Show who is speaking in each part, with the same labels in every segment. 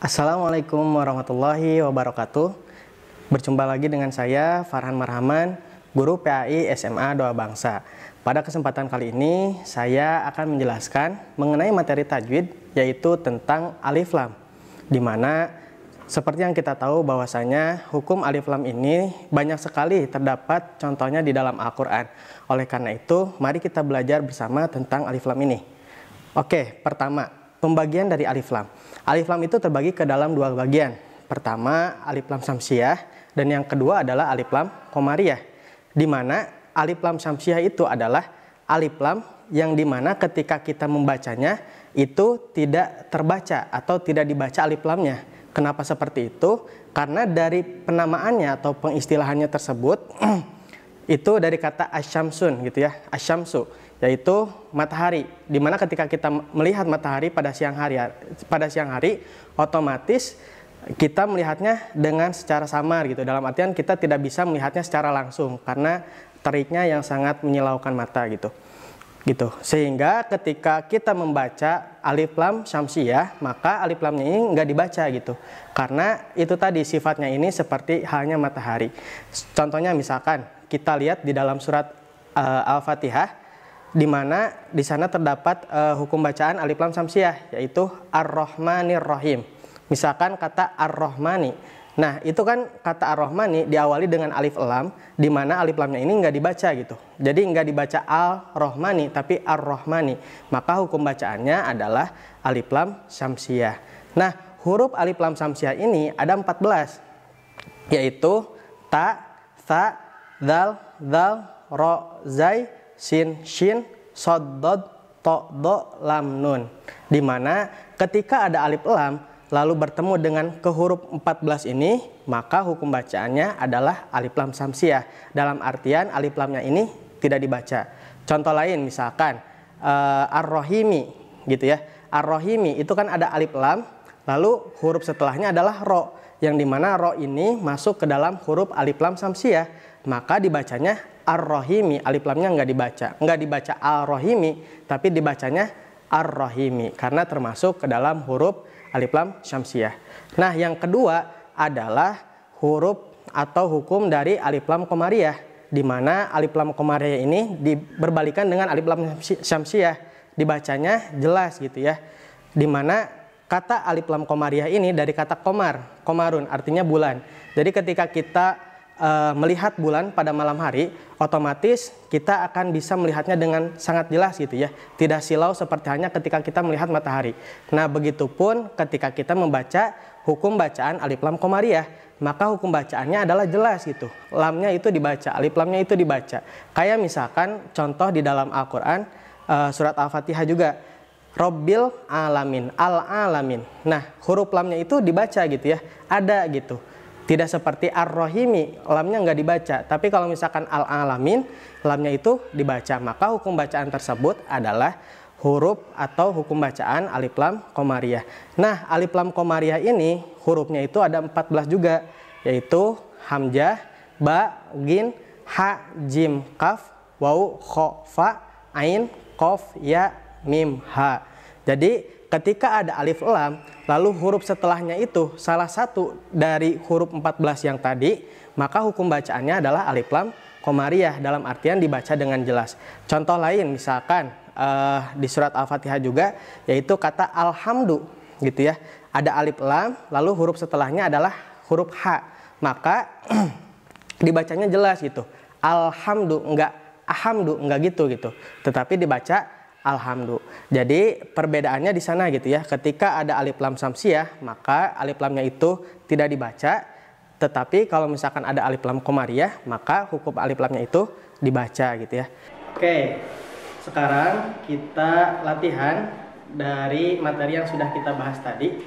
Speaker 1: Assalamualaikum warahmatullahi wabarakatuh. Berjumpa lagi dengan saya Farhan Marhaman, guru PAI SMA Doa Bangsa. Pada kesempatan kali ini saya akan menjelaskan mengenai materi tajwid, yaitu tentang alif lam, di mana seperti yang kita tahu bahwasanya hukum alif lam ini banyak sekali terdapat contohnya di dalam Al-Quran. Oleh karena itu, mari kita belajar bersama tentang alif lam ini. Oke, pertama, pembagian dari alif lam. Alif lam itu terbagi ke dalam dua bagian. Pertama, alif lam syamsiah, dan yang kedua adalah alif lam qomariyah. Di mana alif lam syamsiah itu adalah alif lam yang dimana ketika kita membacanya itu tidak terbaca atau tidak dibaca alif lamnya. Kenapa seperti itu? Karena dari penamaannya atau pengistilahannya tersebut itu dari kata asyamsun gitu ya, asyamsu, yaitu matahari. Dimana ketika kita melihat matahari pada siang hari, otomatis kita melihatnya dengan secara samar gitu. Dalam artian kita tidak bisa melihatnya secara langsung karena teriknya yang sangat menyilaukan mata gitu. Sehingga ketika kita membaca alif lam syamsiah, maka alif lamnya ini nggak dibaca gitu. Karena itu tadi sifatnya ini seperti halnya matahari. Contohnya misalkan kita lihat di dalam surat Al-Fatihah, di mana di sana terdapat hukum bacaan alif lam syamsiah, yaitu Ar-Rahmanir Rahim. Misalkan kata Ar-Rahmani. Nah, itu kan kata Ar-Rahmani diawali dengan alif lam, di mana alif lamnya ini nggak dibaca gitu. Jadi nggak dibaca Al-Rahmani, tapi Ar-Rahmani. Maka hukum bacaannya adalah alif lam syamsiah. Nah, huruf alif lam syamsiah ini ada 14, yaitu ta, tha, dal, ro, zai, sin, shin, sod, dod, to, do, lam, nun. Di mana ketika ada alif lam lalu bertemu dengan ke huruf 14 ini, maka hukum bacaannya adalah alif lam syamsiah. Dalam artian alif lamnya ini tidak dibaca. Contoh lain misalkan Ar-Rahimi gitu ya. Ar-Rahimi itu kan ada alif lam, lalu huruf setelahnya adalah ro, yang dimana ro ini masuk ke dalam huruf alif lam syamsiah, maka dibacanya Ar-Rahimi. Alif lamnya nggak dibaca Al-Rahimi, tapi dibacanya Ar-Rahimi karena termasuk ke dalam huruf alif lam syamsiah. Nah, yang kedua adalah huruf atau hukum dari alif lam qomariyah, di mana alif lam qomariyah ini berbalikan dengan alif lam syamsiah, dibacanya jelas gitu ya. Di mana kata alif lam qomariyah ini dari kata komar, komarun artinya bulan. Jadi ketika kita melihat bulan pada malam hari, otomatis kita akan bisa melihatnya dengan sangat jelas gitu ya, tidak silau seperti halnya ketika kita melihat matahari. Nah, begitupun ketika kita membaca hukum bacaan alif lam qomariyah, maka hukum bacaannya adalah jelas gitu, lamnya itu dibaca, alif lamnya itu dibaca. Kayak misalkan contoh di dalam Al-Quran, surat Al-Fatihah juga, Robbil alamin, al-alamin. Nah, huruf lamnya itu dibaca gitu ya, ada gitu. Tidak seperti Ar-Rahimi, lamnya nggak dibaca. Tapi kalau misalkan Al-Alamin, lamnya itu dibaca. Maka hukum bacaan tersebut adalah huruf atau hukum bacaan alif lam qomariyah. Nah, alif lam qomariyah ini hurufnya itu ada 14 juga, yaitu hamzah, ba, gin, ha, jim, kaf, waw, kho, fa, ain, kof, ya, mim, ha. Jadi ketika ada alif lam, lalu huruf setelahnya itu salah satu dari huruf 14 yang tadi, maka hukum bacaannya adalah alif lam qomariyah, dalam artian dibaca dengan jelas. Contoh lain misalkan di surat Al-Fatihah juga, yaitu kata alhamdu gitu ya. Ada alif lam, lalu huruf setelahnya adalah huruf ha, maka dibacanya jelas gitu. Alhamdu, enggak ahamdu, enggak gitu. Tetapi dibaca alhamdu. Jadi perbedaannya di sana gitu ya. Ketika ada alif lam syamsiah, maka alif lamnya itu tidak dibaca. Tetapi kalau misalkan ada alif lam qomariyah, maka hukum alif lamnya itu dibaca gitu ya. Oke, sekarang kita latihan dari materi yang sudah kita bahas tadi.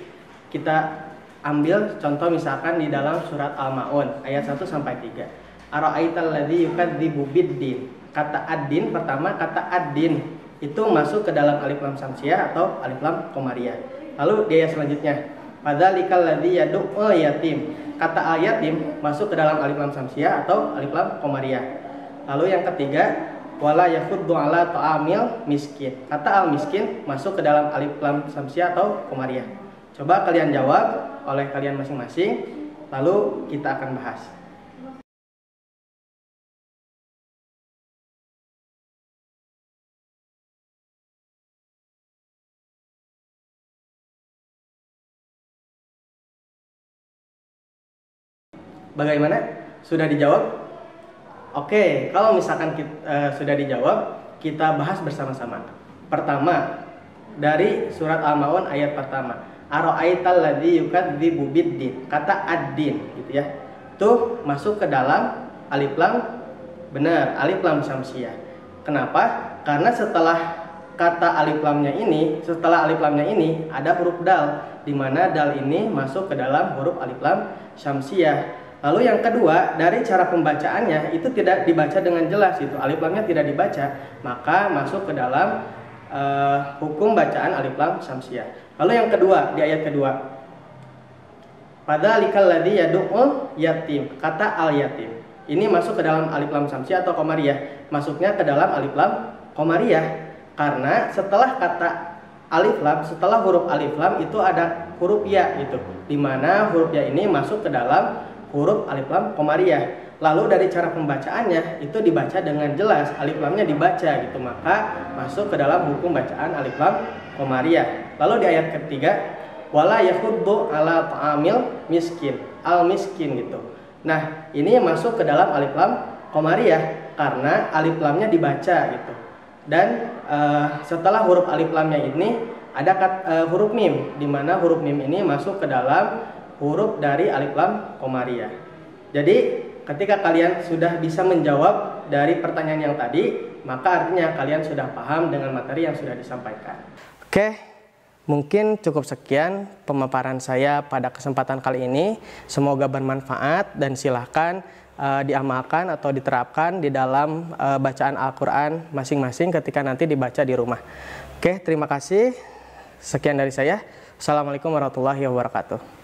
Speaker 1: Kita ambil contoh misalkan di dalam surat Al-Ma'un ayat 1 sampai 3. Ara'aital ladzi yukadzibu biddin. Kata ad-din, pertama kata ad-din itu masuk ke dalam alif lam syamsiah atau alif lam qomariyah. Lalu di ayat selanjutnya, padzalikal ladzi yad'u yatim. Kata al-yatim masuk ke dalam alif lam syamsiah atau alif lam qomariyah. Lalu yang ketiga, wala yakhuddu ala ta'amil miskin. Kata al-miskin masuk ke dalam alif lam syamsiah atau qomariyah. Coba kalian jawab oleh kalian masing-masing, lalu kita akan bahas. Bagaimana? Sudah dijawab? Oke, kalau misalkan sudah dijawab, kita bahas bersama-sama. Pertama, dari surat Al-Maun ayat pertama. Ara'aital ladzi yukadzibu biddin. Kata ad-din gitu ya. Tuh masuk ke dalam alif lam, benar, alif lam syamsiah. Kenapa? Karena setelah kata alif lamnya ini, ada huruf dal, di mana dal ini masuk ke dalam huruf alif lam syamsiah. Lalu yang kedua, dari cara pembacaannya itu tidak dibaca dengan jelas, itu alif lamnya tidak dibaca, maka masuk ke dalam hukum bacaan alif lam syamsiah. Lalu yang kedua, di ayat kedua, padzalikal ladzi yad'ul yatim, kata al yatim. Ini masuk ke dalam alif lam syamsiah atau qamariyah? Masuknya ke dalam alif lam qamariyah, karena setelah kata alif lam, setelah huruf alif lam itu ada huruf ya gitu, di mana huruf ya ini masuk ke dalam huruf alif lam qamariyah. Lalu dari cara pembacaannya itu dibaca dengan jelas, alif lamnya dibaca gitu, maka masuk ke dalam hukum bacaan alif lam qamariyah. Lalu di ayat ketiga, wala yakhuddu ala ta'amil miskin, al miskin gitu. Nah, ini masuk ke dalam alif lam qamariyah karena alif lamnya dibaca gitu. Dan setelah huruf alif lamnya ini ada huruf mim, di mana huruf mim ini masuk ke dalam huruf dari alif lam qamariyah. Jadi ketika kalian sudah bisa menjawab dari pertanyaan yang tadi, maka artinya kalian sudah paham dengan materi yang sudah disampaikan. Oke, mungkin cukup sekian pemaparan saya pada kesempatan kali ini. Semoga bermanfaat dan silahkan diamalkan atau diterapkan di dalam bacaan Al-Quran masing-masing ketika nanti dibaca di rumah. Oke, terima kasih. Sekian dari saya. Assalamualaikum warahmatullahi wabarakatuh.